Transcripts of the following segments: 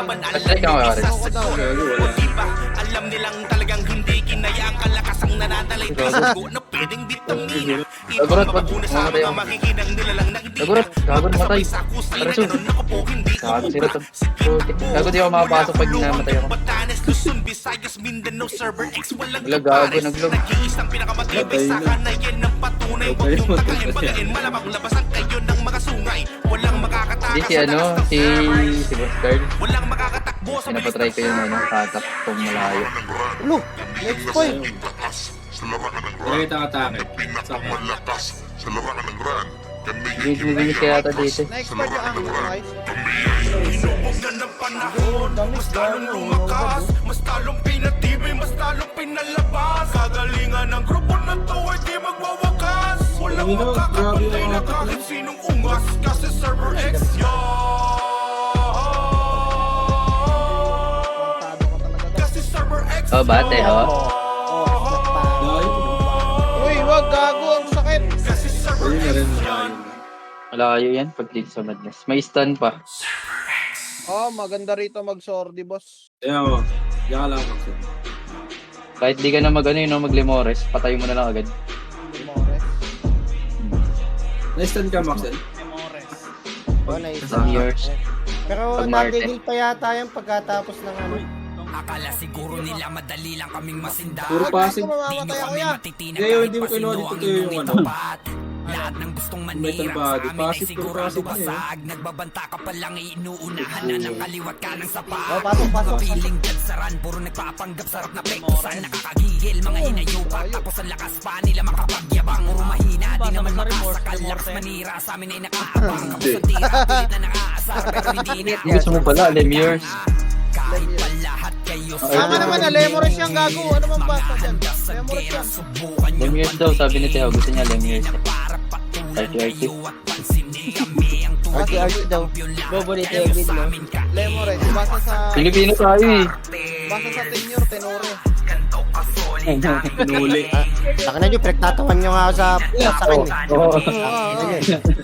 yaman. Alam Patay ka nyo nga isa rin. sa dugo. O diba, alam nilang talagang hindi kinaya ang kalakas ang nananalay dugo na pwedeng vitamina. Gagurot, Ibang mabuna sa mamatay mga ako. makikinang nilalang na hindi Gagurot, gago namatay. magkasabay sa kusina. Tara, Sul. Ganun ako po, hindi ko Gago sila buka. to. Gago di ako makapasok pag namatay ako. Batanes, Luzon, Visayas, Mindanao, Server X, walang Wala, gago, kapares. naglog. Nag-iisang pinakamatibay sa kanayan ng patunay. Huwag yung takain, bagain, malamang labasan kayo ng mga sungay. Walang makakatakas Hindi si sa ano, taas ng si server. Boss Carl. Walang makakatakbo sa bilis Pinapatry ng ko yun, ano, server. tatak kung malayo. Ano? Next point. Nakita ka takip. Pinakamalakas sa larangan ng RAN. Kami Gigil kaya ata dito. Next part yung ang guys. Hinubog na ng panahon, mas talong lumakas, mas talong pinatibay, mas talong pinalabas. Kagalingan ng grupo na to ay di magwawakas. Walang Grabe makakapantay na yung kahit sinong ungas. Kasi Server X yan. Kontado ka talaga daw. Kasi Server X Oh, bate, yan. oh. Uy, wag gago ang sakit. Kasi Server Ayun na X rin. yan. Malayo yan pag dito sa Madness. May stun pa. Oh, maganda rito mag-sordi, boss. Kaya mo. Diyan ka lang ako. Kahit di ka na mag ano yun, no, mag-limores, patay mo na lang agad. Mores. Na-stun ka, Maxel? Oh, nice. Some years. Pero Pag Marte. nagigil pa yata yan pagkatapos ng ano. Akala siguro nila madali lang kaming masinda. Puro passing. Di Mamamatay nyo ako kami yan. matitinag Ngayon, kahit hindi mo pa kinuha sino dito ang yung inyong ano. itapat. Lahat ng gustong Metal manira body, sa amin ay passive, sigurado passive na basag. Nagbabanta ka pa lang iinuunahan na ng kaliwat ka ng sapat. Oh, pasok, pasok. Piling gadsaran, puro nagpapanggap sarap na pektusan. Nakakagigil, mga hinayupa, tapos ang lakas pa nila makapagyabang. Puro mahina, di naman makasakal. Lakas manira, sa amin ay nakaabang. Kapos ang tira, pilit na nakaasar, pero hindi na. Gusto mo pala, Lemures. Kahit pa lahat kayo Tama naman na Lemures yung gago. Ano man basta dyan? Lemures yan. Lemures daw, sabi ni Teo. Gusto niya Lemures. RT. Arti-arti daw. Bobo ni David, no? Lemures. Basta sa... Pilipino tayo eh. Basta sa tenure, tenore. Nuli. Saka na nyo, pinagtatawan nyo nga ako sa akin eh. Oo.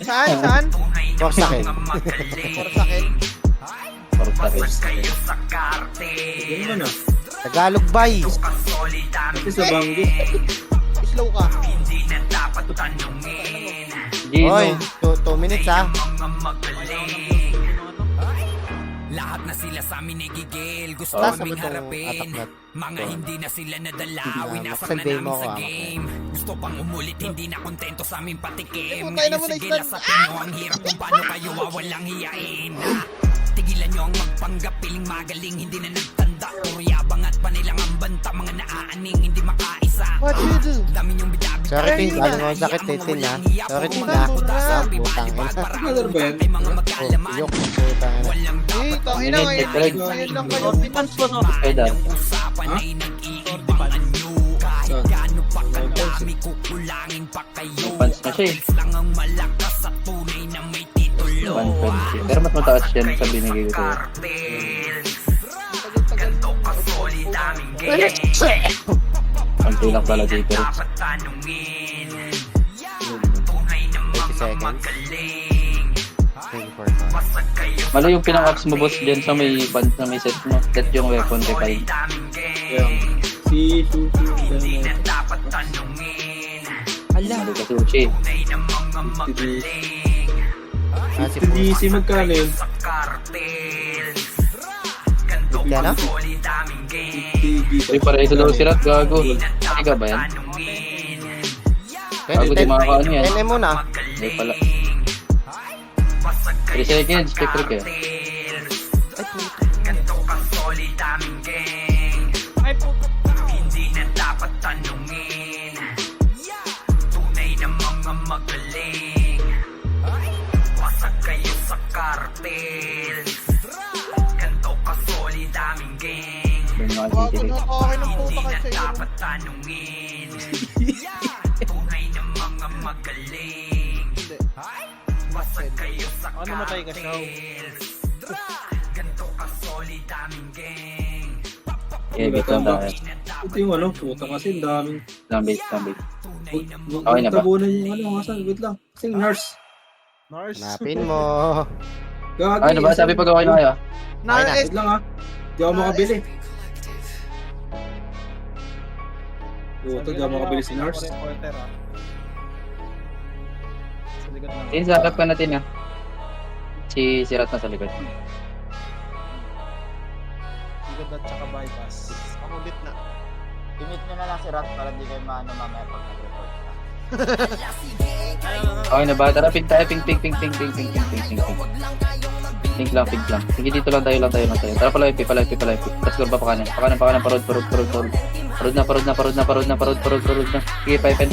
Saan? Saan? Huwag sa akin. For sakit. Parang tayo. Yan mo na. Tagalog bay. Kasi sa banggi. Slow ka. Hoy, Gino. 2 minutes ha. Lahat na sila sa amin ay gigil. Gusto Taas kaming mo itong harapin. atak Mga hindi na sila nadalawin. Nasang Maxel, na game namin ako, sa ah. game. Gusto pang umulit, hindi na kontento sa aming patikim. Putay na mo Ngayon na sige istan. lang sa inyo. Ang hirap kung paano kayo wawalang hiyain. Tigilan nyo ang magpanggap, piling magaling, hindi na nagtanda. Puro yabang at panilang ang banta. Mga naaaning, hindi makaisa. What you do? Dami nyong bidabid. Sorry, Tin. Lalo nga yung sakit eh, Tin, ha? Sorry, Tin, ha? Putang ina. Ano ba yan? Ay mga magkaalaman. Yok, putang ina. Walang Eh, dapat tangin na ngayon. Drag. Ngayon lang kayo. Kaya dahil. usapan ay nag-iibang anyo. Kahit gaano pa kadami, kukulangin pa kayo. Pants na siya eh. Cartels lang ang malakas sa tunay na may titulo. 120. Pero mas mataas yan sa binigay ko sa'yo. Cartels. Ganto ka solid aming game. Konti lang pala dito. Dapat tanungin. Tunay na 30 mga seconds. magaling. 24 pa. Basag kayo sa Malo yung pinang-ups mo boss dyan sa may band na may set mo. Set yung weapon revive. solid aming Yan. game. Si Sushi. Hindi na dapat tanungin. Ala. Kasushi. Tunay na mga magaling. Si Si magkano yun? Sa cartels. Ganto Yan, ka ah? solid aming game. Uy, para ito daw si Rat, gago. Ika ba yan? Tanungin. Bago di makakaano yan. 10 muna. Hindi pala. Basag 3 kayo seconds, check rig eh. cartels. Ganto ka solid aming game. Hindi na dapat tanungin. Tunay na mga magaling. Basag kayo sa cartels. Ganto ka solid aming game. Yung mga Gago titilig. na okay ng Hindi puta na kasi. dapat tanungin. Tunay na mga magaling. Hindi. Basag kayo sa Ano matay ka, Shaw? cartels. Ganto ka solid aming gang. Yeah, wait lang tayo. Ito yung ano, puta kasi ang daming. Lambit, lambit. Okay na ba? Tabunan yung ano, kasan, wait lang. Kasi nurse. Nurse. Hanapin mo. Gagi. Ano ba? Sabi pag okay na kayo. Na, Ayun na. Wait lang ha. Di ako makabili. Puta, di ako makabili si Nars. Reporter, ah. Sa likod lang. Tin, sa harap ka natin ah. Si Rat na sa likod. Likod at saka bypass. Pakulit na. Limit nyo na lang si Rat para di kayo maano mamaya pag nag-report ka. Okay na ba? Tara, pink tayo. Pink. Pink lang. Sige, dito lang tayo. Tara, palay. Tapos kurba pa kanan. Parod na. Sige, paipen.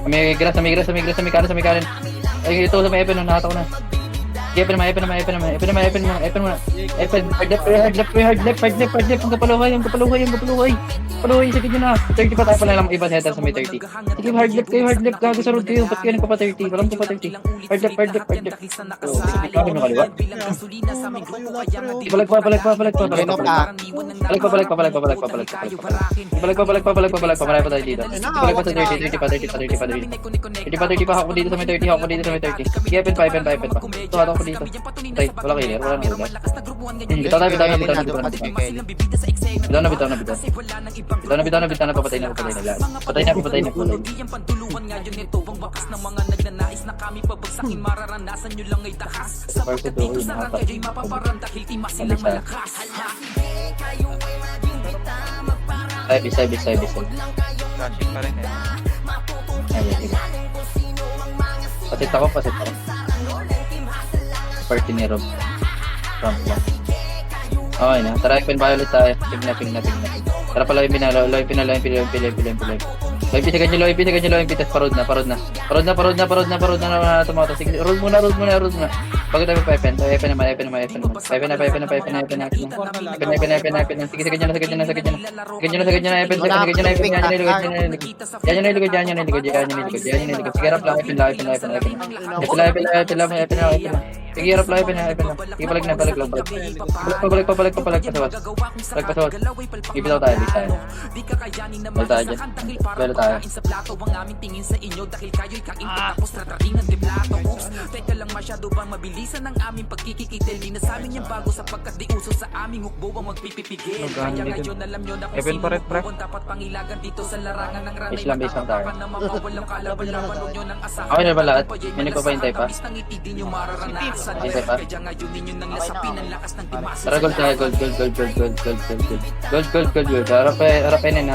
May grass, may kanan. Ay, ito, may epen, nakataw na. Sige, epen mo. Hard left. Ang kapaluhay. Sige nyo na. 30 pa tayo pala lang iba header sa may 30. Sige, hard left. Gago sa road kayo. Ba't kayo nagpa 30? Walang pa 30. Hard left. Kami mo kaliwa. Balik pa. Balik pa tayo dito. Balik pa sa 30 pa. Ako dito sa may 30. Sige, epen pa. Ito, ako dito. Tay, wala clear. Wala na ulat. Bitaw na. Papatay na. Patay na. Parso doon, Ay, bisay. Flashing pa rin eh. Ayan, sige. Pasit ako. Party ni Rob. Trump lang. Okay na. Tara, open violet tayo. Ping na. Tara pala yung pinalo. Loy, pinalo. Loy, pisagan nyo. Tas parod na. Tumato. Sige, roll muna. Bago tayo pa-epen. So, epen naman. Epen na. Sige, sagad nyo na. Epen. Yan yung likod. Sige, harap lang. Epen lang. Sige, harap lang. Epen lang. Sige, balik lang. Balik pa sa wat. Ibitaw tayo. Balik tayo dyan. Balik tayo. Teka lang, masyado bang mabilisan ang aming pagkikikitil? Di na sa amin yung bago sapagkat di uso sa aming hukbo ang magpipipigil. Kaya ngayon alam nyo na kung Evan sino pa rin, pre. hukbo ang dapat pangilagan dito sa larangan ng ranay. Base lang tayo. Baka naman mawalang kalaban-laban, huwag nyo nang asahan. Okay na ba lahat? May nagpapahintay pa? Tamis ng ngiti, di nyo mararanasan. Hintay pa? Kaya ngayon ninyo nang lasapin ang lakas ng timasin. Tara, gold tayo. Gold. Harapin in.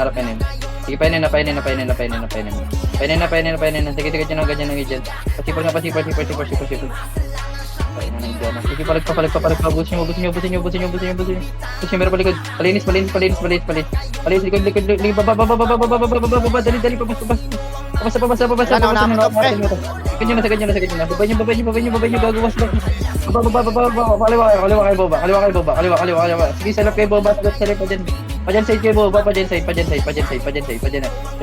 Sige, painin na. Sige, nyo ng ganyan ng agent. Pasipol. Sige, balik pa. Busin nyo. Meron palikod. Palinis. Likod. Baba. Dali. Pabasa. Ganyan na. Babay nyo. Gagawas lang. Kaliwa. Sige, salap kayo, boba. Salap pa dyan. Padyan side kayo, boba. Padyan side.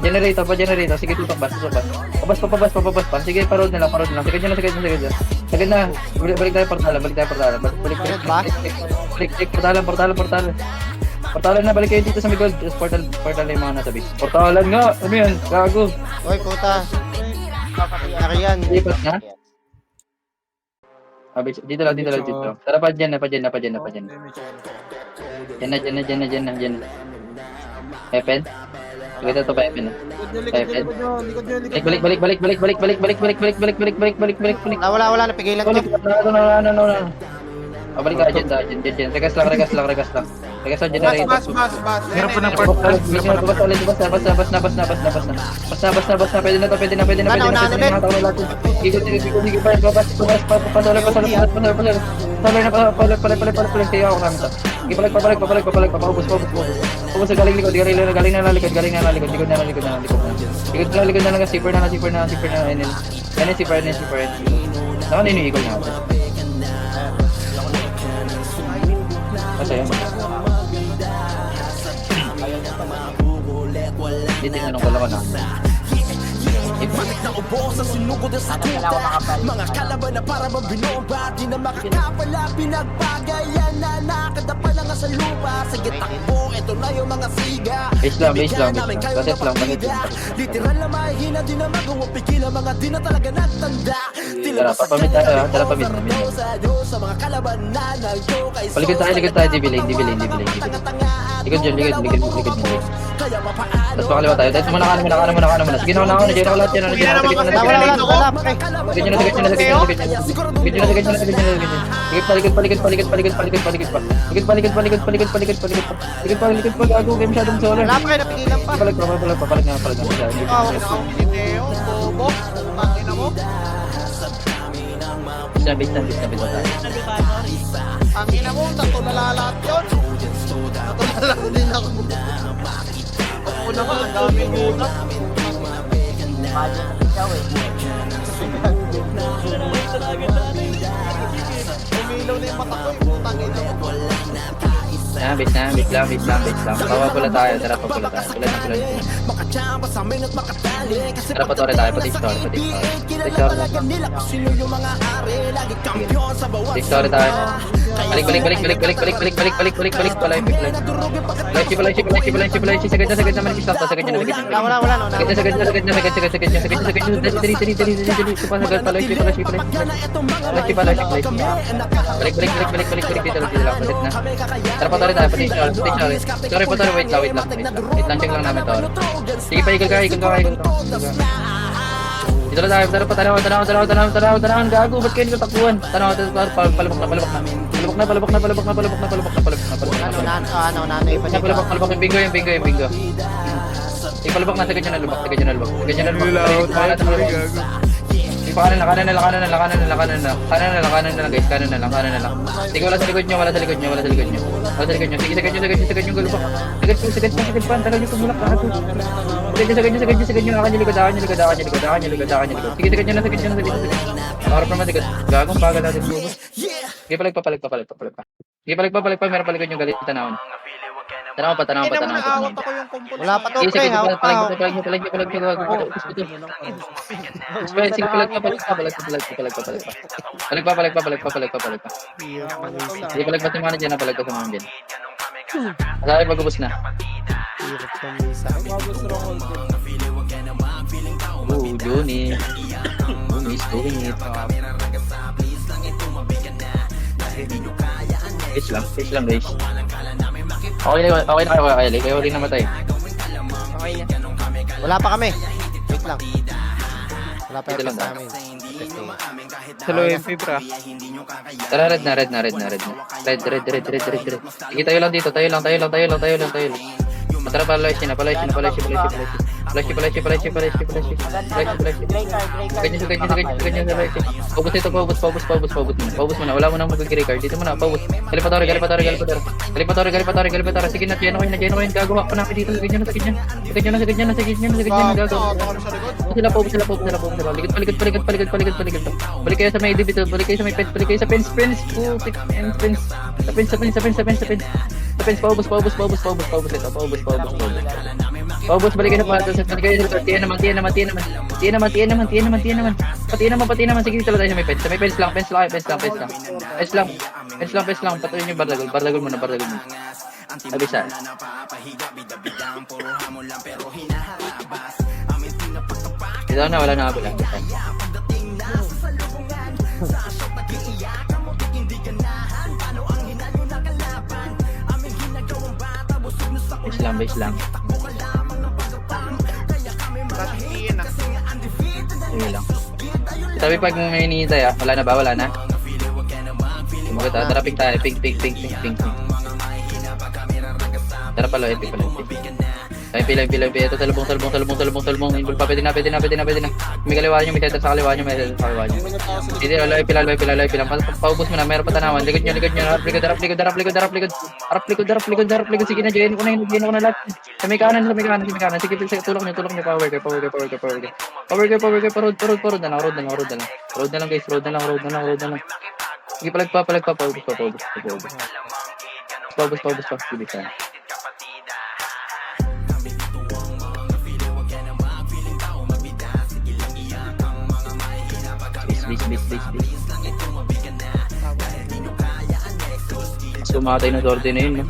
Generator. Sige, tutok bas. Pabas pa. Sige, parod na lang. Sige na. Balik tayo portalan. Balik. Portalan na, balik kayo dito sa may gold. Portal na yung mga nasa base. Portalan nga! Ano yan? Gago! Oy, puta. Nariyan. Lipat na? Dito lang. Tara, pa dyan na. Dyan na. Epen? Sige, ito pa Epen na. Likod nyo. Balik. Wala, napigilan ko. No. Balik ka, dyan. Regas lang. Regas lang, generator. Bas. Meron pa ng portal. Bas na. Pwede na. Ikot, Patuloy. Kaya ako namin to. Balik pa. Paubos. Galing na likod. Likod na lang. Zipper na. Yan yung zipper. Saka na yung ikot natin. Kasi yun. Titingnan ko lang na. Ibalik na ubo sa sinugod na sakita. Mga kalaban na para mabinomba. Di na makakapala, pinagbagayan na nakadapa lang sa lupa. Sige takbo, ito Base lang, base lang, base lang. Baset lang, baset lang. Tara, papamit tayo ha. Tara, pamit. Palikod tayo, di bilay. Likod dyan. Tapos pakaliwa tayo. Tapos muna kanan. Sige na. Diyan ako lahat yan. Wala. Sige na. Palikod pa. Gago, kayo masyadong solar. Wala pa kayo napigilan pa. Palag na. Hawak na akong video. Bobo. Tangina mo. Base na tayo. Tangina mo. Natulala lahat yun. Natulala din ako. Ako naman. Ang daming utak. Imagine ikaw eh. Umilaw na yung mata ko. Tangina mo. Base lang. Bawa pula tayo. Tara pa pula tayo. Pula na. Tara pa tore tayo. Pati story. Story tayo. Balik. Palay. Palay. Sagad naman. Stop. Sagad na. Wala. Sagad. Balik. Dito lang. Tara pa tayo, pati sorry. Wait lang. Check lang namin to. Sige pa, ikot ka. Dito lang tayo, tanaw. Gago, ba't kayo nito takbuhan? Tanaw, palabok na. Palabok na. Palabok yung bingo. Palabok na, sagad nyo na lubak. Kanan na guys, kanan na lang. Sige, wala sa likod nyo. Sige, sagad nyo galubak. Sagad pa, tagal nyo tumulak lahat. Sagad nyo, akan nyo likod. Sige, sagad nyo na. Harap naman, sagad. Gagong bagal natin bubos. Sige, palag pa. Sige, palag pa, meron palikod nyo galit, tanawin. Tanaw pa. Awat ako yung kumpul. Wala pa to, Sige, pre. Hawak pa. palag nyo. Palag pa. Sige, palag pa tumana dyan. Palag pa tumana dyan. Sabi mag-ubos na. Unit. Fish lang guys. Okay na kayo rin namatay. Wala pa kami. Wait lang. Wala pa Ito lang yung ba? namin. Hello, MP, bra. Tara, red na. Red. Sige, tayo lang dito. Tayo lang. Tara, palays na. Flash. Paubos mo na. Wala mo nang mag-grey card. Dito mo na, paubos. Galipatore. Sige na, Geno kayo. Gagawa pa namin dito. Sagad nyo na. Gagawa. Sila paubos. Balik kayo sa may dibito. Balik kayo sa fence. Sa fence, paubos. Paubos, balik kayo sa patos. Balik kayo sa tiyan naman. Pati naman. Sige, dito tayo sa may fence. Sa may fence lang. Patuloy yung barlagol mo na. Abisa. Dito na, wala na abila. Base lang. Sige lang. Sabi pag may hinihintay wala na? Sumagot tara ping tayo, ping. Tara pala, epic. Ay, pila. Ito, talbong. Pwede na. May kaliwa nyo, may header sa kaliwa nyo. Hindi, alay, pila. Paubos mo na, meron pa tanawan. Likod nyo. Harap likod. Sige na, Jeno ko na lahat. Sa may kanan. Sige, tulak nyo. Power gear. Road na lang, guys. Road na lang. Sige, palag pa. Paubos. Sige, sana. Bis. Sumatay ng sorte na yun, no?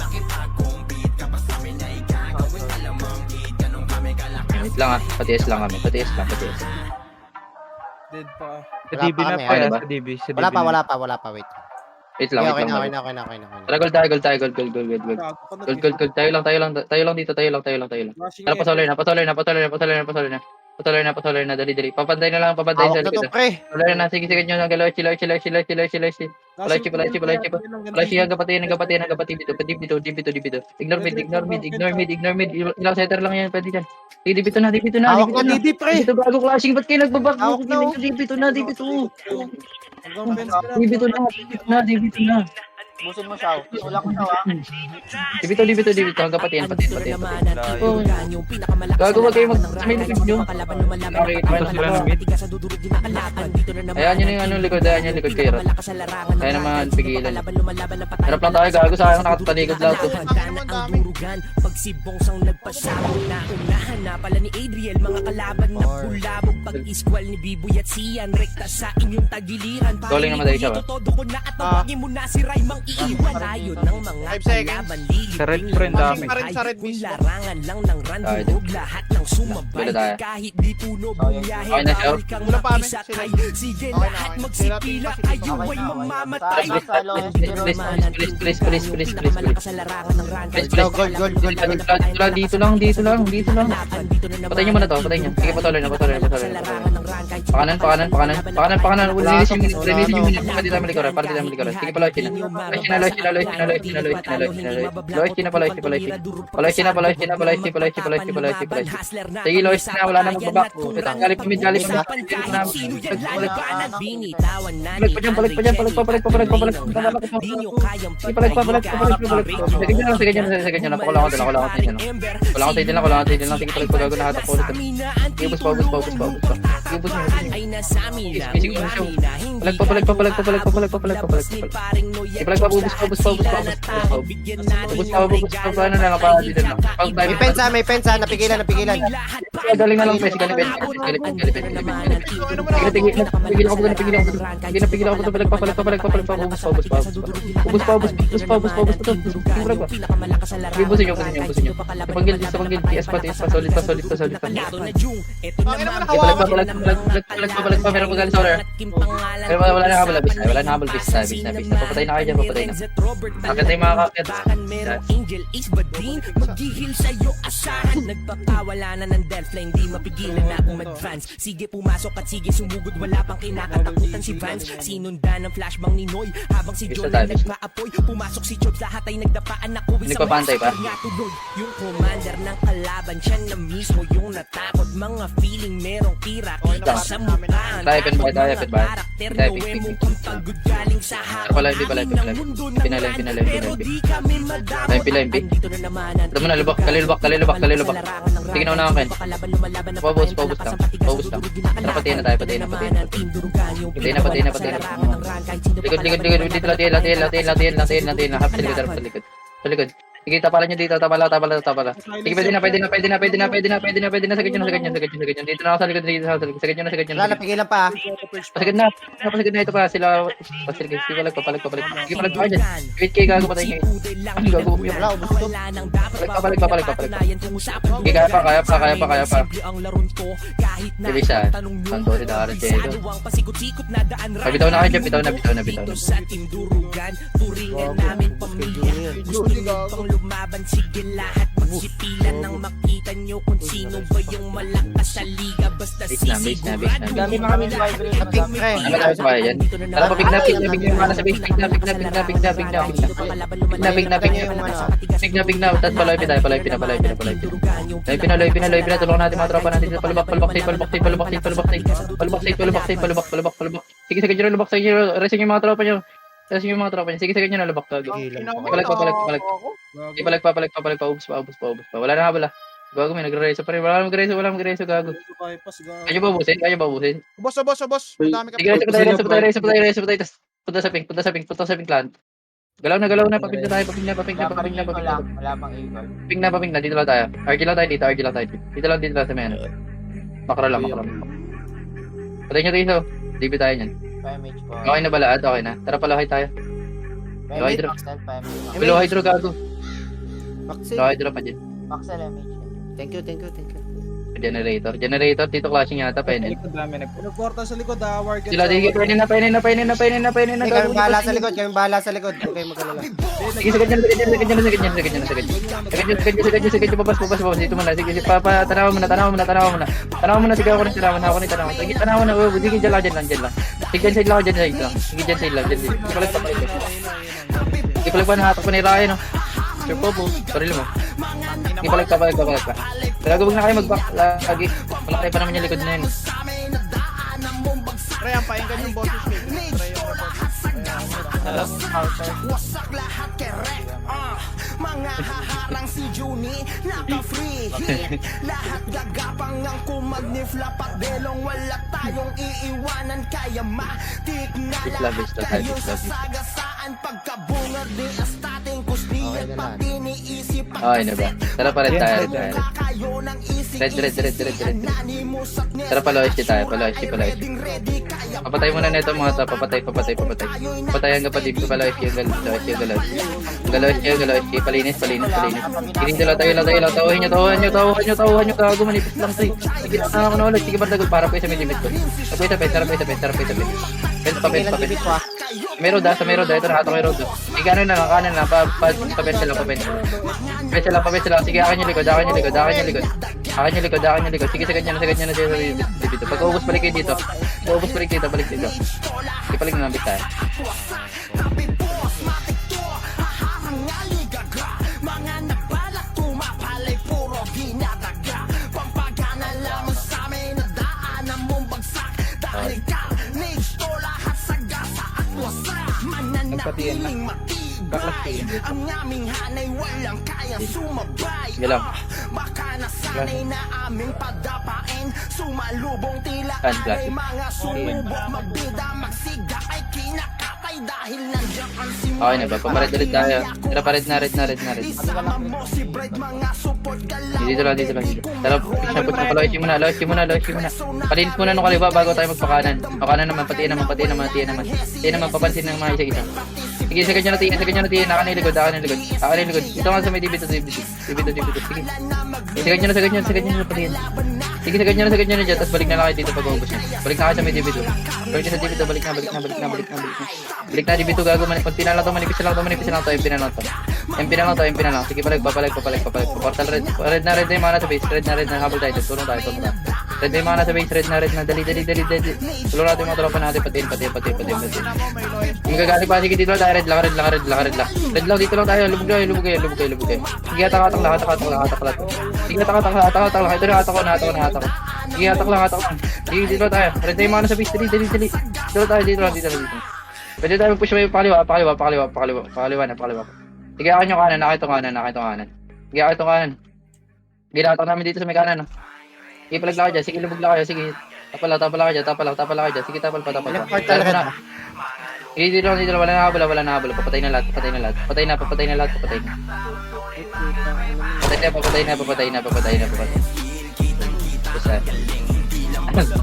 lang ah. Patiis lang kami. Patiis lang, patiis. Dead pa. Sa Wala DB pa na kami, pa ano yan. ba? Sa DB. Sa DB Wala pa, wait. Wait lang, Okay, wait lang. okay na. Tara, gold tayo. Gold. Tayo lang dito. Patuloy na. Dali. Papantay na lang, papantay Hawak sa na to, likod. pre. Patuloy na, sige na. Galaw, chila. Palachi, hanggang dibito. Ignore mid. Ilang setter lang yan, pwede dyan. Sige, dibito na. Hawak na, DD, pre. Dibito bago clashing, ba't kayo nagbabak? Hawak na, oh. Dibito na. Busin mo siya. Wala ko siya, Dibito. Hanggang patiin. Oh. Gago, wag kayo sa may likod nyo. Okay, Punta sila ng mid. Ayan yun yung ano, likod kayo. Kaya naman, pigilan. Harap lang tayo, gago, sayang nakatalikod lahat. Pagsibong sang nagpasabog na unahan na pala ni Adriel, mga kalaban na bulabog, pag-iskwal ni Biboy at Sian, rekta sa inyong tagiliran. Calling naman tayo siya, ba? Todo ko na at tawagin mo na si Raymang iiwan tayo ng mga 5 seconds. kalaban. Sa red friend dami. Pa rin sa red Kung mismo. larangan lang ng random, lahat ng sumabay. Wala tayo. Kahit di puno bumiyahe, Okay na siya. bawal kang Wala pa kami. makisakay. Sige Okay na, lahat okay. magsipila, kayo ay mamamatay. Please. Malakas sa larangan ng random. Gold. Dito lang. Patay nyo muna to, Sige, patuloy na. Pakanan. Release yung minute. Para di tayo malikuran. Sige, pala, Sige, Lois na, wala na magbabak. Galip pa. Sige, dyan. Wala akong tayo lang. Sige, palag pa gago na hatak ulit. Sige, ubus pa. Sige, ubus mo. Palag pa. Paano na lang, para dito lang. May pensa. Napigilan. Galing na lang, Pes. Galipin. Pigil ako. Palag pa. Ubus pa. Ubusin nyo. Panggil. PS pa. Solid pa. Palag pa. Meron magaling sa order. Pero wala na habol. Bis na. Papatay na kayo dyan. Akit na yung mga kakit. Angel is badin, maghihil sa'yo asahan. Nagpapawala na ng Delflame, di mapigilan na akong mag-advance. Sige pumasok at sige sumugod, wala pang kinakatakutan si Vance. Sinundan ng flashbang ni Noy, habang si John ay nagpaapoy. Pumasok si Chod, lahat ay nagdapaan ako. Nagpapantay pa? Yung commander ng kalaban, siya na mismo yung natakot. Mga feeling merong tira, kita sa mukha. Type and buy. Karakter na mukhang pagod galing sa Hindi pala. Pinalay. Di kami madamot. Time pila, MP. Andito na naman ang Ito mo na, lubak. Kalilubak. Sige na unahan kayo. Paubos lang. Tara, patayin na tayo. Patayin na. Likod. Dito latin. Half sa likod. Sa likod. Sige, tapalan nyo dito. Tapala. Sige, pwede na. Sagad nyo. Dito na ako sa likod. Sagad nyo na. Wala, napigilan pa. Pasagad na ito pa. Sila. Pasagad. Sige, palag pa. Sige, palag pa dyan. Wait kayo, gago patay nyo. Ang gago. Wala, ubus to. Palag pa. Sige, kaya pa. Dili siya. Santo, si Dara, Chedo. Bitaw na kayo dyan. Bitaw na. Sa tindurugan, turingan namin pamilya. Gusto nyo pang lumaban, sige lahat magsipilan nang makita nyo kung sino ba yung malakas sa liga. Basta Base na. sisigurado Dami na kami vibrate. Napik, pre. Tapos ba yan? Tara, papig na yung mana sa base. Pig na. Pig na. Tapos paloy pina. Tulungan natin mga tropa natin. Palubak. Sige, sagad nyo na lubak. Resin yung mga tropa nyo. Sige, sagad nyo na lubak. Palag pa. Ubus pa. Wala na habala. Gago, may nagre-reso pa rin. Wala mag-reso, gago. Kaya ba ubusin? Boss. Madami ka. Sige, reso pa tayo. Punta sa pink clan. Galaw na, papig na tayo. Wala pang eagle. Papig na, dito lang tayo. RG lang tayo. Dito lang sa mena. Makro lang. Patay nyo dito. DB tayo nyan. 5 po. Okay na balaad, okay na. Tara pala, tayo. Hydro. Below hydro, gago. Maxi. Below hydro pa dyan. Maxel MH. Thank you. Generator, dito clashing yata, penel. Likod dami nagpo. Pinuporta sa likod, Wargate. Sila, sige, penel na. Hindi, kami bahala sa likod. Kami bahala sa likod. Huwag kayong mag-alala. Sige, sagad niya. Babas. Dito muna. Sige, tanawa muna. Sige, ako rin tanawa. Sige, tanawa na. Sige, dyan lang. Sige, dyan side lang. Sige, dyan side lang. Hindi palag pa nahatak pa ni Ryan, no? Sure po, sarili mo. Hindi palag pa. Talaga huwag na kayo mag-back lagi. Malaki pa naman yung likod na yun. Pre, ang painggan yung boses ko. Pre, yung Wasak lahat kerek, mga haharang si Juni, naka-free hit. Lahat gagapang ang kumagnifla, pagdelong wala tayong iiwanan. Kaya matik na lahat tayo sa sagasaan. Pagkabungad ni astating kusniyan, pag tiniisip Okay na ba? Tara pa rin tayo. kayo ng isip. Red. Tara pala, tayo. Papatay muna na ito mga to. Papatay. Papatay hanggang patib ko pala. Galaw. Palinis. Kiling dala tayo. Tauhan nyo. Gago, manipis lang to eh. Sige, ako na ulit. Sige, bardagot. Para po sa may limit ko. Sarap. Pens pa. May road. Ito na, may road. Sige, ano na lang, kanan na. Pa-pens lang. Pens lang. Sige, akin yung likod. Sige, sa ganyan na dito. Pag-uubos balik kayo dito. Balik dito. Sige, balik na lang tayo. Mga nagbalak tumapalay, puro ginataga. Pampagana lamang sa amin, nadaanan mong bagsak. Dahil carnage to lahat sa gasa at wasak. Mananatiling matibay, ang aming hanay walang kayang sumabay. Sige lang. Baka nasanay na aming padapain. Sumalubong tila ay mga sumubok. Magbida, magsiga ay kinakatay. Dahil nandiyan ang simula. Okay na ba? Papared ulit tayo. Tara, pared na. Isama mo si Bride, mga support ka lang. Dito lang. Tara, paloy muna. Palinis muna nung kaliwa bago tayo magpakanan. Pakanan naman, patiin naman. Papansin ng mga isa-isa. Sige, sa kanya na tiyan. Naka na likod. Ito nga sa may dibito. Sige. Sa kanya na patiin. Sige, sa kanya na dyan. Tapos balik na lang kayo dito pag-uubos nyo. Balik na kayo sa may dibito. Balik na sa dibito, balik na. Balik na dibito, gago. Pag pinala to, manipis lang to. MP na lang. Sige, palag. Portal red na yung mana sa base. Red na. Habol tayo. Tulong tayo. Red na yung mana sa base. Red na. Dali. Tulong natin yung mga tropa natin. Patiin. Yung gagaling pa. Sige, dito lang tayo. Red lang. Red lang, dito lang tayo. Lubog kayo. Sige, hatak lang. Sige, hatak lang. Ito na, hatak ko. Sige, hatak lang. Sige, dito lang tayo. Red na yung mana sa base. Dali. Dito lang. Pwede tayo mag-push may pakaliwa na. Sige, akin yung kanan, nakita kanan. Sige, Sige, nakatak namin dito sa may kanan, no? Sige, palag lang kayo dyan. Sige, lubog lang kayo. Sige, tapal kayo dyan. Sige, tapal pa. Sige, dito lang. Wala na habol. Papatay na lahat. Papatay na. Basta.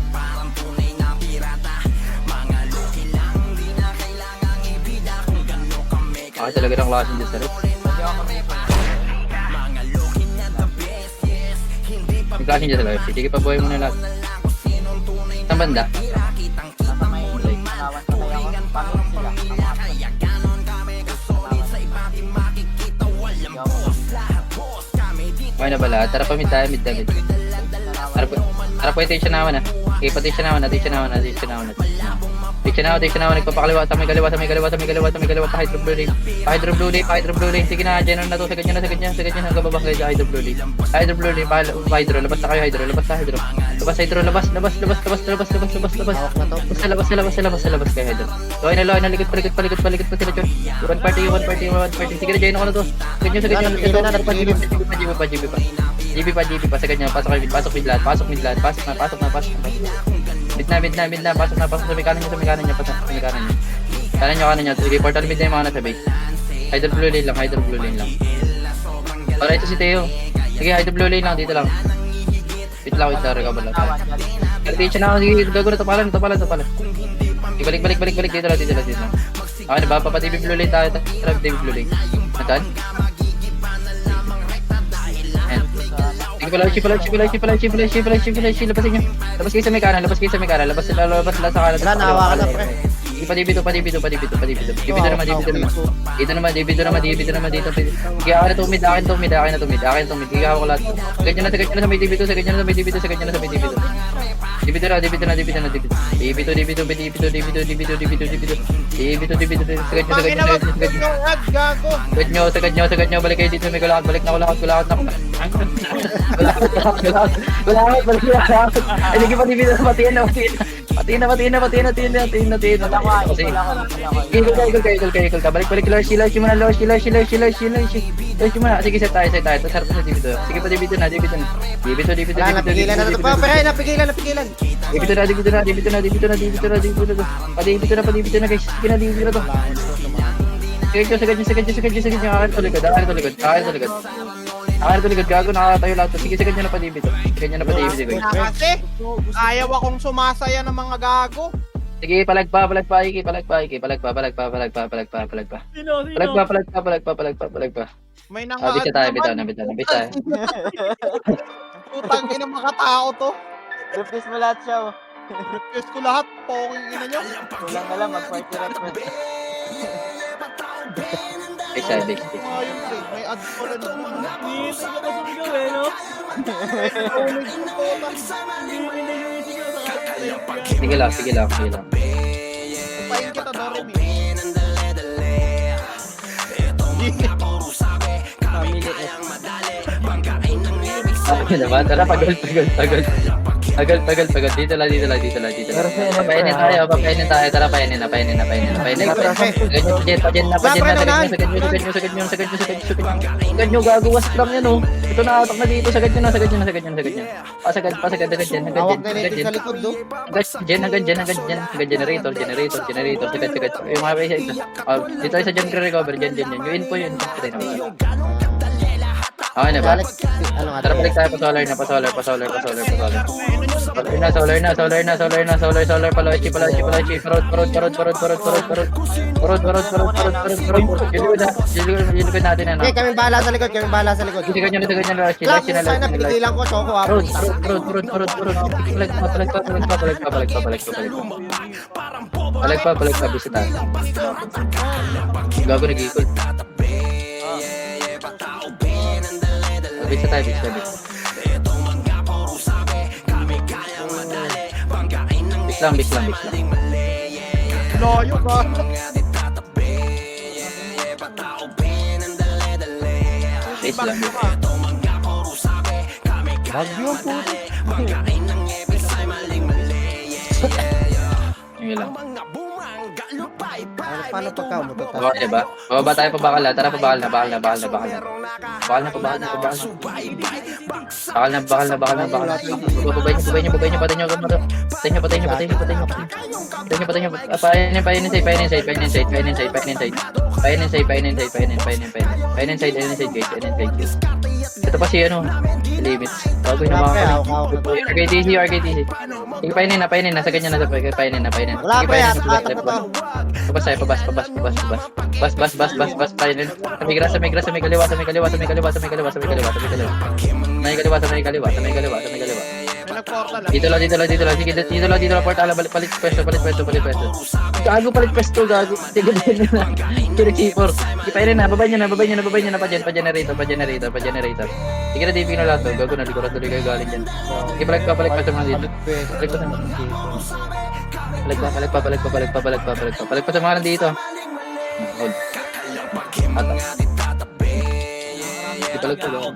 Okay, talaga ng klase dyan sa red. Yung klase dyan sa red. Sige, pabuhay mo na lahat. Saan banda? Nasa may lawan sa layawan. Pangit sila. Okay na ba lahat? Tara pa mid tayo. Tara po yung tension naman, ha. Okay, pa-tension naman. Nagpapakaliwa sa may kaliwa. Pa-hydro blue lane. Sige na, dyan na to. Sa ganyan. Hanggang baba kayo sa hydro blue lane. Hydro. Labas na kayo, hydro. Labas. Labas kayo, hydro. Okay na, likod pa sila, Chon. One party. Sige na, dyan ako na to. Sa ganyan. GB pa. Sa ganyan, pasok mid lahat. Pasok na. Mid na. Pasok sa may kanan niya. Kanan niya. Sige, portal mid na yung mga nasa base. Hydro blue lane lang. Para ito si Theo. Sige, hydro blue lane lang, dito lang. Wait lang, recover lang. Rotation na ako, sige, gago na tapalan. Sige, balik, dito lang. Okay na ba, papatibi blue lane tayo. Tara, TV blue lane. Nasaan? Sige, Labasin nyo. Labas kayo sa may kanan. Labas lang sa kanan. Wala, naawa ka na, pre. Padibito. Dibito naman. Dito naman. Sige, akin na tumid. Sige, ako lahat. Sagad nyo na sa may dibito. Dibito na. Sagad nyo. Sagad nyo. Balik kayo dito. May kulakot. Balik na kulakot. Kulakot. Ay, sige pa dibito. Patiin na. Kasi, ikol ka. Balik. Lurch muna. Sige, set tayo. Tapos harap sa dibito. Sige pa dibito na. Dibito. Wala, napigilan na to. Pre, napigilan. Dibito na, padibito na guys. Sige na, dibito na to. Sagad nyo. Akin to likod. Gago, nakakatayo lahat to. Sige, sagad nyo na padibito. Guys. Kasi, ayaw akong sumasaya ng mga gago. Sige, palagpa. May Bisa tayo. Putang ina mga tao to. Replace mo lahat siya, oh. Request ko lahat. Poking ina nyo. Kulang na lang, mag-party request. Ayun, may ads pala na. Sige lang. Upayin kita, Doremi. Ano naman? Tara, pagod. Dito lang. Papainin tayo. Tara, painin na. Sagad nyo, gagawas lang yan, oh. Ito nakatak na dito. Sagad nyo. Pasagad. Hawak na natin sa likod, do. Hanggang dyan. Generator. Sagad. Yung mga isa. Dito sa dyan, recover. Dyan. Yung info yun. Okay na ba? Tara, balik tayo pa solar na. Solar na. Palochi. Parod. Yung likod natin, ano? Okay, kami bahala sa likod. Sige nyo, Lachi. Sana pinigilan ko, Choco, ha. Parod. Balik pa, bisa tayo. Gago, nag-ikot. Bisa tayo. Bis lang. Layo ka. Bis lang. Bagyo, puto. Yun lang. Paano pagka umutot? Okay, diba? Bababa tayo pabakal na. Tara, pabakal na. Bakal na. Babay nyo. Patay nyo. Painin inside, guys. Ito pa si limits. Bago yung mga RKTC. Sige, painin na. Sa ganyan na. Wala, pre, atak mo to. Pabas. Painin. Sa may kaliwa. May kaliwa. May nagportal lang. Dito lang. Sige, dito lang. Portal. Palit pwesto. Gago, palit pwesto. Tigil din na. Kira-kipor. Ipainin na. Babay nyo na. Pa-generator. Sige na, diving na lahat. Gago na. Likuran tuloy kayo galing dyan. Sige, palit pwesto mga dito. Palit pa sa mga nandito. Hold. Ata. Palit pa lang.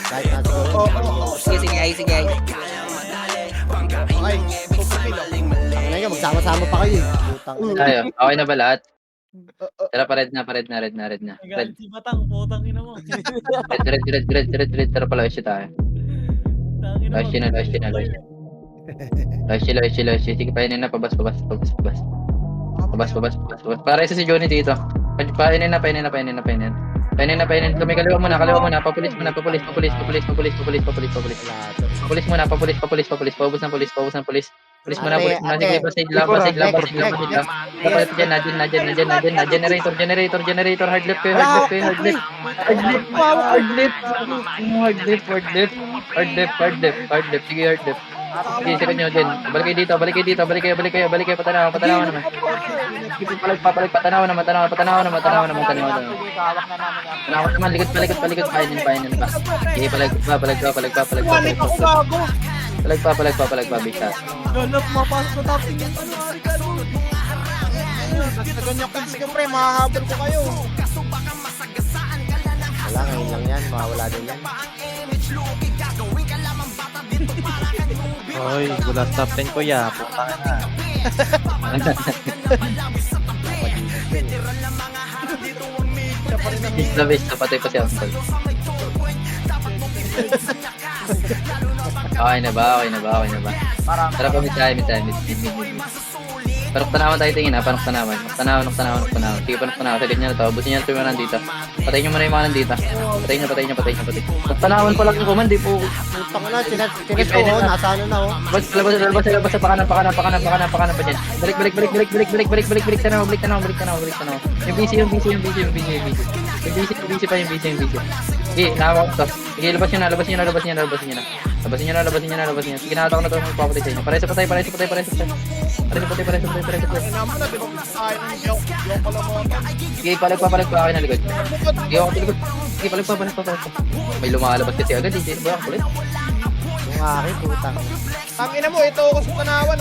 Kahit natin ko. Sige. Ay, pupipilo. Ang nga, magsama-sama pa kayo, eh. Putang ina. Tayo. Okay na ba lahat? Tara, red na. Red. Si Batang, putang ina mo. Red. Tara pala, tayo. Lashi na. Sige, painin na. Pabas. Para isa si Johnny dito. Painin na. Painin na. May kaliwa muna. Papulis muna. Papulis muna. Paubos ng pulis. Pulis muna. Sige, basid lang. Dapat dyan. Generator. Hard left kayo. Hard left. Sige, hard left. Sige, second nyo dyan. Balik kayo dito. Balik kayo. Patanaw naman. Patanaw naman. Hawak na namin yan. Patanaw naman. Likod. Painin pa. Sige, palag pa. Wanit ako gago. Palag pa. Bisa. Ganap, mapasok sa top 10 yung Sa ganyan kills ko, pre, mahahabol ko kayo. Wala, ngayon lang yan. Mawawala din yan. Hoy, wala top 10 ko ya. Putang na. Bista. Patay pa si Uncle. Okay na ba? Parang, Tara pa, mid. Panok tanawan tayo tingin ha, panok tanawan. Sige, panok tanawan. Sa ganyan na to. Busin nyo na yung mga nandito. Patayin nyo muna yung mga nandito. Patayin nyo. Panok tanawan pa lang yung command, di po. Putang na, sinas ko, oh. Nasa ano na, oh. Labas sa pakanan pa dyan. Balik, tanaw. Yung busy pa. Sige, nakawak to. Sige, labas nyo na. Sige, nakatak na to, magpapatay sa inyo. Pareso patay. Naman na, binuksahin ng joke pala mo. Sige, palag pa akin na likod. Sige, ako sa likod. Sige, palag pa. May lumalabas kasi agad, hindi ba ako ulit? Yung aking putang. Tangina mo, ito ako sa tanawan.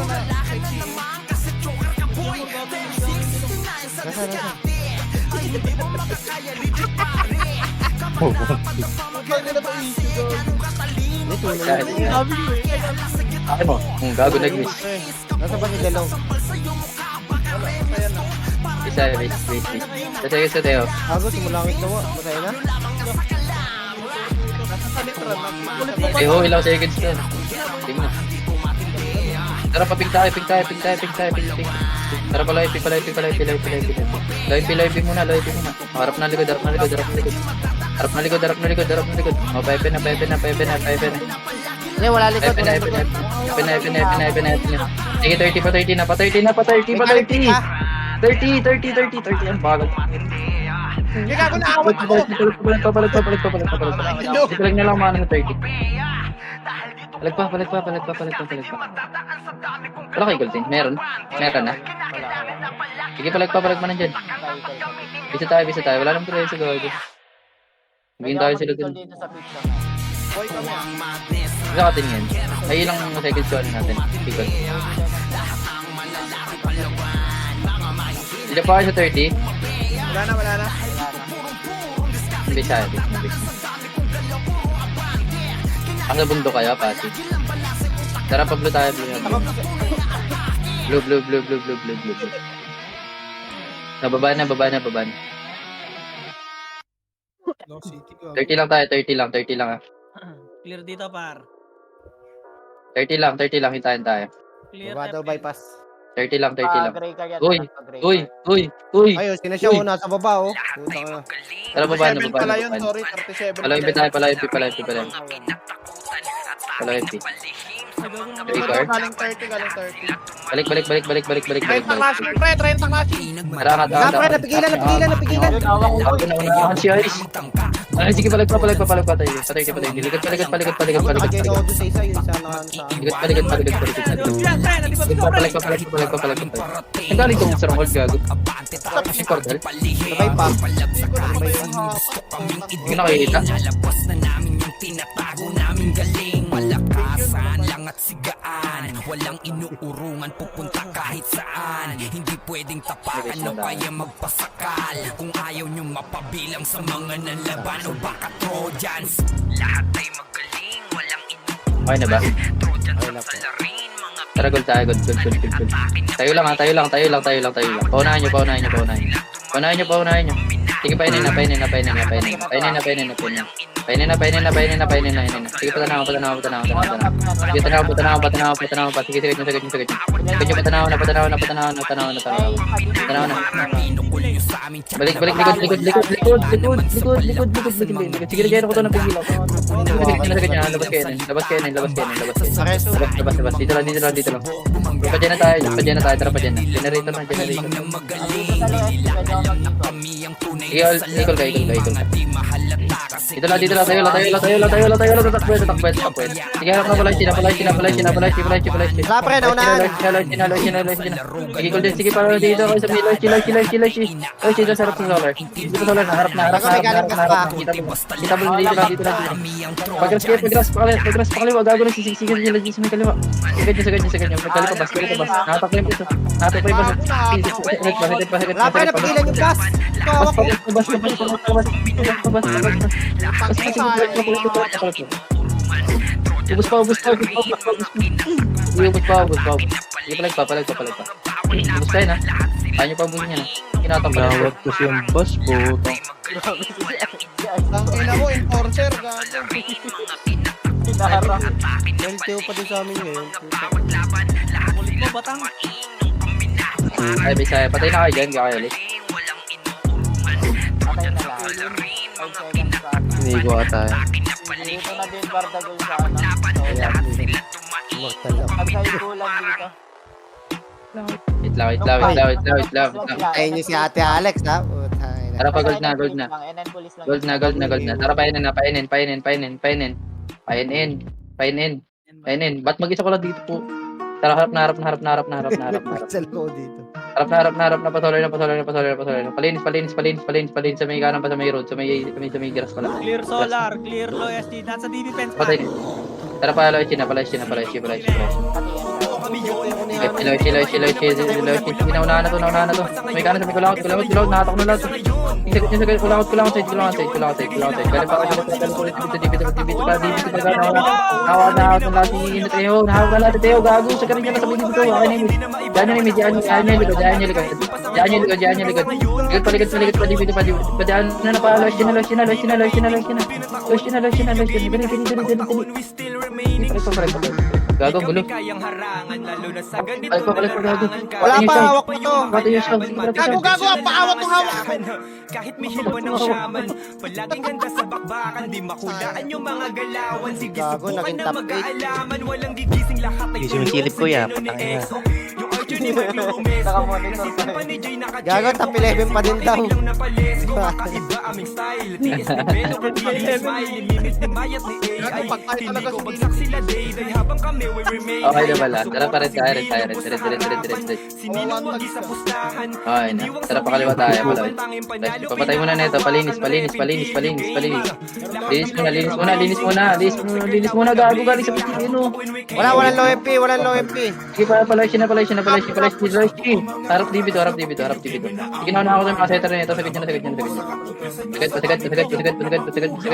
Akin mo, kung gago nag-miss. Nasa ba si Delong? Isa, wait. Kasi Teo. Gago, simulangit na, masaya na. Ilang seconds ka. Tingnan. Tara, paping tayo. Tara, live muna. Harap na likod. Oh, pepe na. Hindi, wala likod. Sige, 30 na. Pa 30. Ang bagal. Hindi ka ako naawat ako. Palag. Palag na lang mga ng 30. Palag pa. Wala kay Golden? Meron na. Sige, palag pa nandyan. Bisa tayo. Wala nang tuloy sa gago. Hingin tayo sila dun. dito sa pizza. Boy kami. Isa katin yan. Ay, ilang seconds ko natin. Ikot. Sila pa kayo sa 30. Wala na. Bisa. Ang nabundo kayo, pati. Tara, pa-blue tayo. Blue. Nababa na. 30 lang tayo, 30 lang. Clear dito, par. 30 lang, hintayin tayo. Clear. Baba daw, bypass. 30 lang. Gray ka yan. Uy. Ayun, sinasya mo, nasa baba, oh. Putang na. Tara, baba 37 pala yun, sorry. 37. Palawin. Galing 30. Balik. 30 classing, pre. 30 classing. Tara, Pre, napigilan. Naunahan si Ice. Ay, sige, balik pa tayo. Patay. Ligat. Nakagay ako doon sa isa, yung isa na ano sa akin. Ligat. Yan, pre. Nandito Balik. Ang galing ko sa Ronghold, gago. Si Cordel. Sabay pa. Hindi nakikita. Lalabas na namin yung tinatago namin galing. Malakasan lang at sigaan. Walang inuurungan, pupunta kahit saan. Hindi pwedeng tapakan o kaya magpasakal. Kung ayaw nyo mapabilang sa mga nalaban o baka Trojans. Lahat ay magaling, walang inuurungan. Okay na ba? Trojans sa salarin, mga Tara, gold tayo. Tayo lang. Paunahan nyo. Sige, painin na. Sige, patanaw. Sige, patanaw. Sige, patanaw na. sa amin check Balik, na balik, baka likod. Sige, lagyan ako to ng pigilan. Sige, niya, labas kayo. Labas. Dito lang. Pa na tayo, tara pa dyan na. Generator na. Galing na magaling Ninilakan lang na kami ang tunay Ikol, na salamat ikol ka. Mga di mahalata kasi Dito lang, tayo. Takbuet. Sige, harap na palay, palay. Wala pre, naunahan. Sige, ikol din, sige, para dito kayo sa may Loshi. Dito sa harap ng solar. Dito sa solar, harap na. Kita mo dito lang. Pag-grass pa kaliwa, gago na sisiksikan nila dito sa may kaliwa. Sa ganyan. Magkalip pa bas. Nakatakla yung piso. Wala pre, napigilan yung gas. Ito, hawak ko. Ubus pa. Sige, palag pa. Ubus tayo na. Ayaw nyo pa ubusin yan. Kinatambal. Lawat ko yung boss po. Tangina mo, enforcer, gago. Hinaharap. LTO pa din sa amin ngayon. Kulit mo, batang. Ay, Bisaya. Patay na kayo dyan. Kaya ulit. Patay na lang. 5 seconds pa. Hindi ko ata. Dito na din Bardagoy sa ano. Pag sa'yo kulang dito. Wait lang. Ayun niyo si Ate Alex, ha? Putang ina. Tara pa, gold na. NN police lang. Gold na. Tara, painin. Ba't mag-isa ko lang dito po? Tara, harap na. Sel ko dito. Harap na. Patuloy na. Palinis sa may kanan pa sa may road. Sa may grass pala. Clear solar, clear low SD. Nasa DB fence pa. Patay. Tara pa, Loichi na. Naunahan na to. May kanan sa may kulakot. Nakatak na lahat. Isa kulakot. Side. Galing pa kasi dito pa. Nahawa na ako ng lahat. Nahawa ka lahat. Teo, gago. Sa karin niya nasa budi dito. Diyan niya likod. Likod pa. Dito pa. Diyan na pa. Loichi na. Gago, gulo. Balik pa, gago. Wala pa, hawak mo to. Pati yung siya. Gago, ang paawat ng hawak. Kahit mihilwa ng shaman Palaging handa sa bakbakan Di makulaan yung mga galawan Sige Gago, subukan naging na top eight. mag-aalaman Walang gigising lahat ay Hindi sumisilip ko yan, Tulong ni patay na. EXO Yung Arjun ni Maglo Rumeso Nakamonitor Nasisip pa pa ni Jay naka-check Gago, top 11 pa din daw. Lang na pales Kumakaiba aming style Tiis ni Belo at aming smile Limit ni Mayat ni AI Hindi ko bagsak sila day habang kami we remain Okay na pala. Tara pa rin tayo. Sininong wag sa pustahan Okay na. Tara pa kaliwa tayo. Papatay muna nito. Palinis. Linis muna. Gago galing sa pisino. Walang low MP. Sige pa, palay siya. Harap dibito. Sige na ako sa mga setter na ito. Sagad nyo.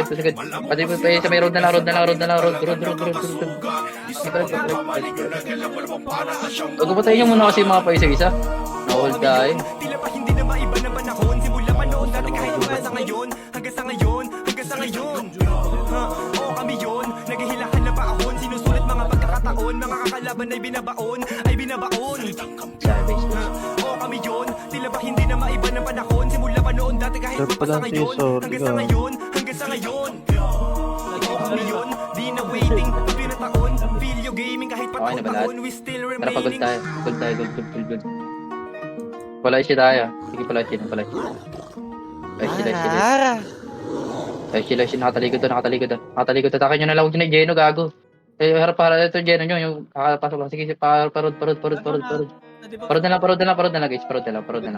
Sagad. Pati po pa sa may road na lang. Huwag patayin nyo muna kasi mga pa isa-isa. Na-hold tayo. Tila pa hindi na maiba na panahon Simula pa noon dati kahit hanggang sa ngayon Oo kami yun Naghihilahan na paahon Sinusulit mga pagkakataon Mga kakalaban ay binabaon Oo kami yun Tila ba hindi na maiba ng panahon Simula pa noon dati kahit Sir, pa sa ngayon Hanggang sa ngayon Oo kami yun Di na waiting Pagpili na taon Video gaming kahit Okay na ba lahat? patahon We still Tara pa, remain gold tayo. Gold. Palay siya tayo. Sige, palay siya. Nakatalikod to. Takin nyo na lang. Huwag nyo na Geno, gago. Harap para ito Geno nyo. Yung kakapasok lang. Sige, parod. Parod na lang, guys. Parod na lang. Parod na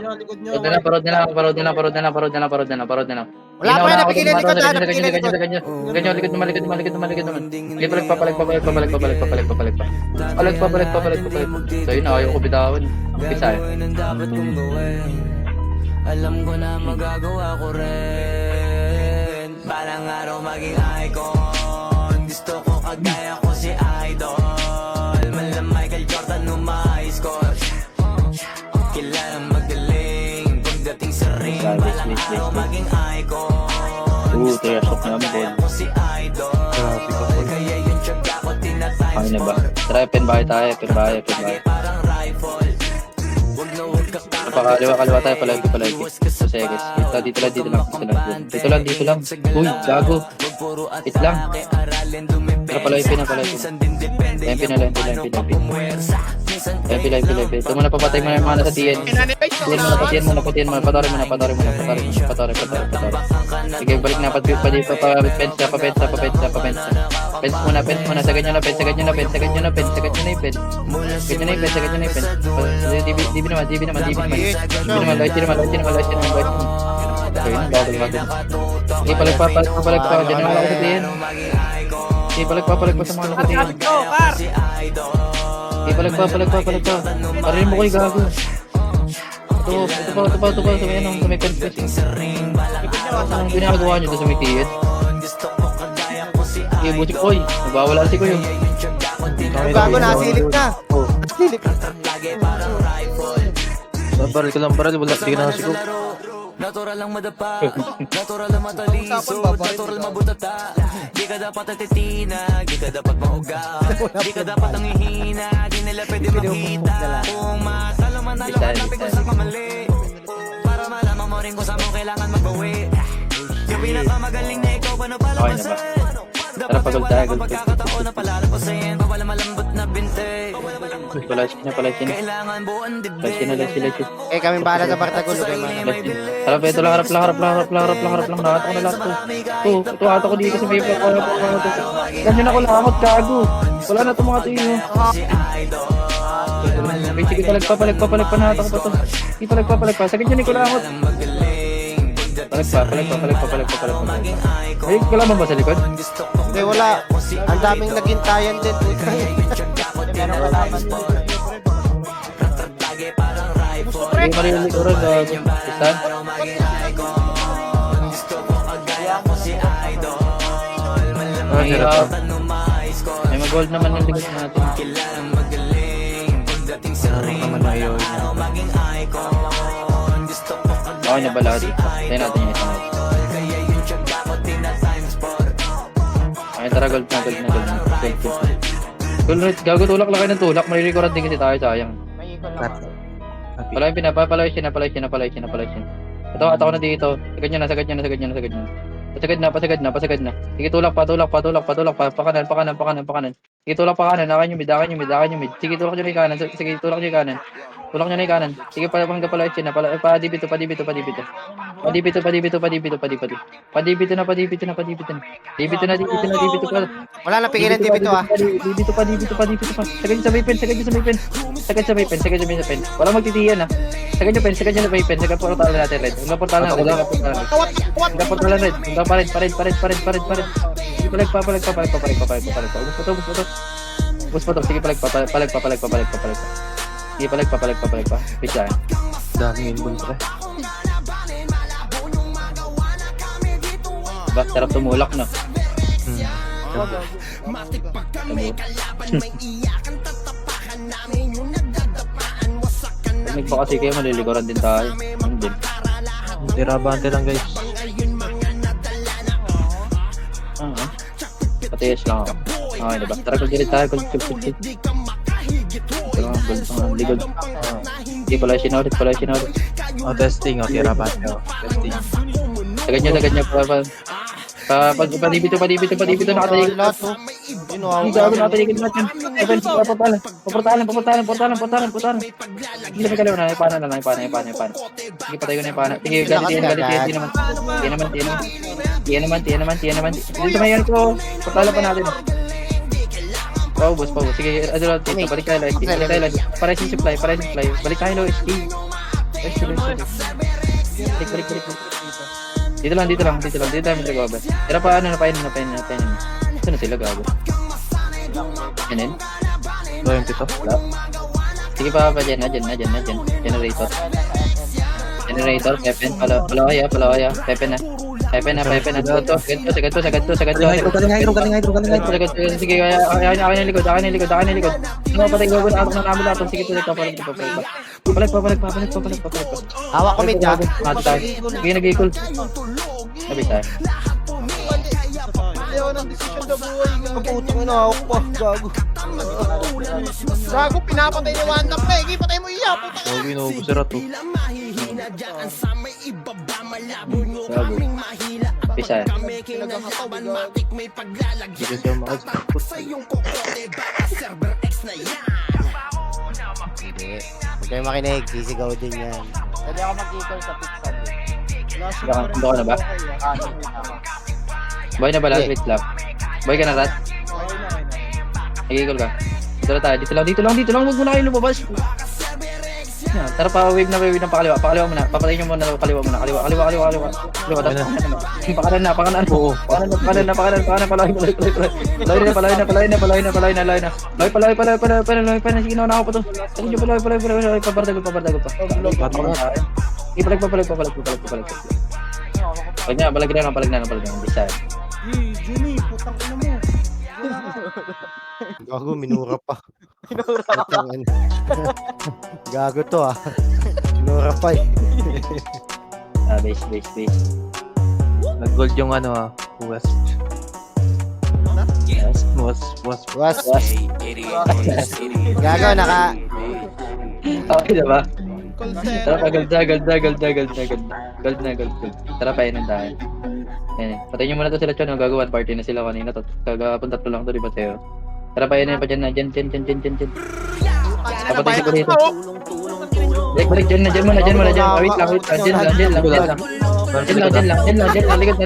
lang. Wala pa, napigilan likod. Ganyan, likod naman. Hindi, palag pa. So yun, ayaw ko bitawan. Bisaya. Alam ko na magagawa ko rin Balang araw maging icon Gusto ko kagaya ko si Idol Malam Michael Jordan umahis ko Kilalang magaling Pagdating sa ring Balang araw maging icon Gusto ko kagaya ko si Idol Kaya yung tsaga ko tinatime Ano ba? Tara, penbahay tayo. Parang rifle Huwag na huwag ka Kaliwa tayo, palagi. Sa seconds. Dito lang. Uy, gago. Wait lang. Tara, palagi. Lempi. Ito muna, papatay mo na yung mana sa TN. Patiyan mo. Patarin mo. Sige, balik na. Pens muna. Sagad nyo na pen. Sagad nyo na yung pen. DB naman. Light naman. Okay, bago. Sige, palag pa. Diyan naman ako sa TN. Sige, palag pa sa mga nakatiyan. Go, Car! Sige, palag pa. Parin mo ko yung gago. Ito pa. Sa may pen space. Anong ginagawa nyo doon sa may TN? Sige, butik. Oy, nabawala si ko yun. Gago, nasilip na. Oh. Silip. Baril ko lang, baril. Wala, hindi ka nakasigop. Natural lang madapa, natural lang matalisod, natural mabutata. Di ka dapat atitina, di ka dapat mauga, di ka dapat ang ihina, di nila pwede makita. Kung masalo manalo, hanapin ko sa kamali, para malaman mo rin kung saan mo kailangan magbawi. Yung pinakamagaling na ikaw, paano palabasin? Dapat pagod wala tayo, kang pagkakataon na palalabasin, pawala malambot na binte. Palag na. Kailangan buuan dibdib. Light. Kami bahala sa Bartagulo kay Mana. Harap ito lang, harap lang. Lahat ako na lahat to. Ito ata ko dito sa may harap. Ganyan ako langot, gago. Wala na itong mga tingin. Sige, palag pa na ata ko pa to. Sige, palag pa. Sagad yun, ko langot. Palag pa. Ay, wala man ba sa likod? Hindi, wala. Ang daming nagintayan din. Hindi marinig ko rin, gago. Isa? Mahirap. May mag-gold naman ng likod natin. Naman na yun. Okay na ba lahat? Tayo natin yung isa natin. Ay, tara, gold na. Gold, gago, tulak lang kayo ng tulak. Marirecord din kasi tayo, sayang. May ikon lang ako. Palay siya. Ito, ako na dito. Sagad nyo na. Pasagad na. Sige, tulak pa. Pakanan. Sige, tulak pa kanan. Akin yung mid. Sige, tulak nyo na yung kanan. Tulak nyo na yung kanan. Sige, palay siya na. Padibito. Padibito na. Wala na, pigilan dito ah. Dibito pa. Sagad nyo sa may pen. Sagad sa may pen. Wala magtitiyan ah. Sagad nyo sa may pen. Sagad portal natin, Red. Hanggang portal na, Red. Pared. Sige, palag pa. Bus pa to. Sige, palag pa. Sige, palag pa. Pisa. Daming inbon pre. Diba? Sarap tumulak, no? Pag pa kasi kayo, maliliguran din tayo. Ano din? Tirabante lang guys. Patiyas lang ako. Okay, diba? Tara, kulilit tayo. Gold. Ligod. Sige, palay siya na ulit. Testing, tirabante. Testing. Sagad niya. Padibito nakatalikod. Yun oh. Hindi gago nakatalikod natin. Portalan. Hindi na kalaw na. Ipana. Sige, patay ko na ipana. Sige, galit naman. Tiyan naman. Dito mayan ko. Portalan pa natin. Paubos. Sige, balik tayo live. Para sa supply. Balik tayo low SP. Balik. Dito lang. Dito tayo mag-gago. Tira pa, napainin. Ito na sila, gago. Yanin? Ito yung pito. Wala. Sige pa, dyan. Generator, Pepen. Palawaya. Pepen na. Sagad to. Sige, akin na likod. Patay gago na atok na namin lahat. Sige, palag pa. Hawak ko mid ah. Sige, nag-equal. Sabi tayo. ng desisyon sa buhay. Kaputang ina ako pa. Gago. Gago, pinapatay ni Wanda pa eh. Patay mo iya, puta. Oh, ginuubos si Rat oh. Gago. Pisa. Hindi ko siya makasipot. Huwag kayo makinig. Sisigaw din yan. Pwede ako mag-equal sa pizza. Doon ka na ba? Boy na ba last? Wait lang. Boy ka na, Rat? Nag-eagle ka. Dito na tayo. Dito lang. Huwag muna kayo lumabas. Yan. Tara pa, wave na pakaliwa. Pakaliwa muna. Papatayin nyo muna. Kaliwa muna. Kaliwa. Pakanan na. Pakanan. Palahin na. Sige na ako pa to. Sige nyo, palahin. Pabardago pa. Sige, palag. Palag na. Bisa. Juni, putang ina mo. Gago, minura pa. Gago to ah. Minura pa eh. Base. Nag-gold yung ano West. Yes. Was. Gago, naka... Okay na ba? Call Tara pa, gold. Tara pa, yun ang tayo. Yan. Patayin nyo muna to sila, Chon. Gagawan party na sila kanina. Kagapon tatlo lang to, di ba, Teo? Tara pa, yun pa dyan na. Dyan. Papatay si Kurito. Balik, dyan muna. Wait lang. Dyan lang. Likod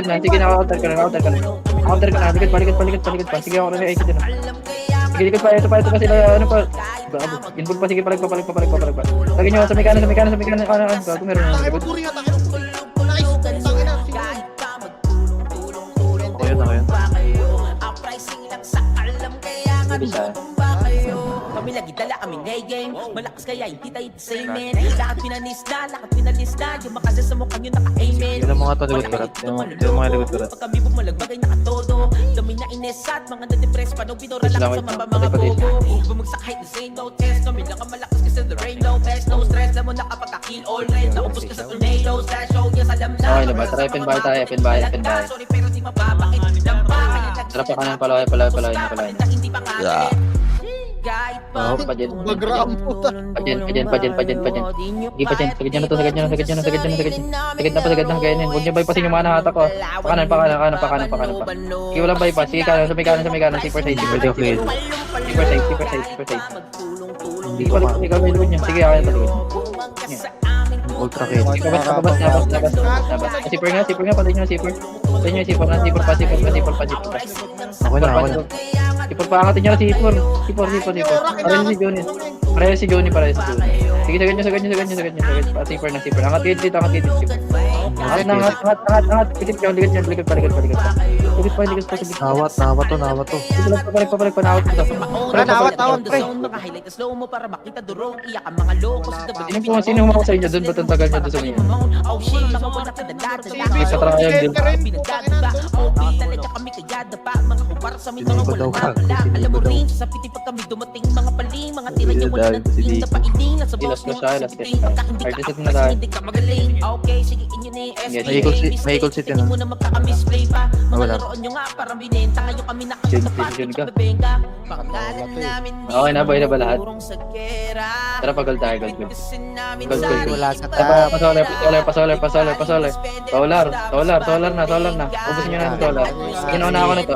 na. Sige, naka-outer ka na. Balikat pa. Sige, ako na exit na. Sige, likod pa. Ito pa sila, ano pa. Input pa, sige, palag pa. Lagyan nyo, sa may kanan. Gago, meron na. Takay mo, puri nga, takay mo. Nice, putang ina. Sige. Ako yun. Bisa. Kami lagi dala kaming game malakas kaya hindi tayo the same man. Lahat pinalis na yung makasya sa mukhang yun naka-amen. Yun ang mga to likod karat. Yung mga likod karat. Pag kami bumalagbagay nakatodo dami na ines at mga na-depress pa binora lang sa mga bobo. Bumagsak height na say no test kami lang ang malakas kasi the rain no best no stress na mo nakapagka-kill all red naubos ka sa tornado slash show yes alam na. Okay na ba? Tara, open bar tayo. Sorry pero di mababakit lang pa kaya Tara pa kanan, palahay na. hindi pa kaya kahit pa Pa dyan. Bagram, puta. Pa dyan. Sige, pa dyan. Sagad nyo na. Sagad na. Ganyan. Huwag nyo bypassin yung mga nahatak ko. Pakanan pa. Sige, walang bypass. Sige, sa may kanan. Super safe. Sige, balik. May luwin nyo. Sige, kaya talikod. Ultra kill. Labas. Sipper nga. Patay nyo, sipper. Pa. Ako na. Sipper pa, angatin nyo na sipper. Pareho si Johnny. Sige, sagad nyo. Sipper na. Angat dito. Angat. Pikit nyo, likod pa. Likod pa. Nawat to. Balik pa. Nawat pa. Nawat, pre. Naka-highlight na slow mo para makita durog. Iyak ang mga locos. Sino humako sa inyo doon? Ba't ang tagal nyo doon sa inyo? Oh shit, mga wala ka dala. Sige, patrayan din. Pinagdadaba, okay talaga kami kaya dapa. Mga kubar sa aming mga walang wala. Alam mo rin, sa piti pag kami dumating. Mga paling, mga tira nyo wala ng tingin na paiding. Nasa boss mo, sa piting. Pagka hindi ka apas, hindi ka magaling. Okay, sige, inyo na yung May equal seat Hindi yan. mo na magkaka-misplay pa. Mga Wala. laruan nyo nga, parang binenta. Ngayon kami nakakatapat. Yun ka. Bebengga. Pangalan namin Okay na, boy na ba lahat? Purong sagera. Tara pa, gold tayo. Gold. Wala sa Pasolar. Solar na. Ubusin nyo na ng solar. Ginauna ako nito.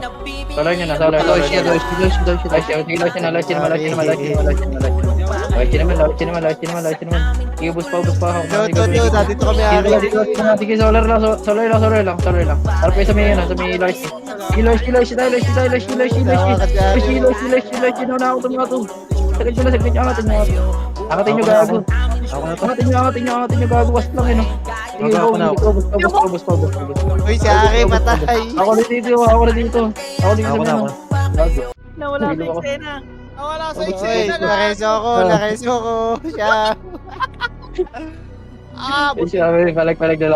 Solar nyo na. Lodge naman. Ubus pa. Dito kami ari. Sige, solar lang. Tara pa sa may Lodge. Lodge tayo. Ginauna ako mga to. Sagad nyo. Angatin nyo gago. Angatin nyo gago. Was lang yun. Sige, ubus pa. Uy, si Ari, matay. Ako na dito. Nawala sa eksena. Nawala sa Uy, eksena na. nareso ko. Siya.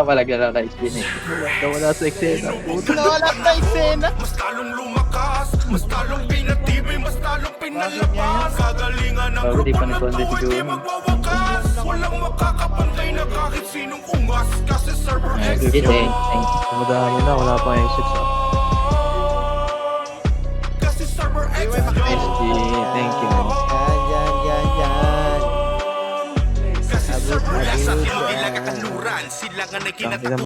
Palag na lang. Nawala sa eksena. Nawala sa eksena. Mas lalong lumakas, mas lalong pinatibay, mas lalong pinalapas. Kagalingan ng Bago di pa grupo na nag-content to si hindi Joey. magwawakas. Walang makakapantay na kahit sinong ungas. Kasi server Good exit. day. Dumadami na. Wala pang exit. Sila nga na Tangina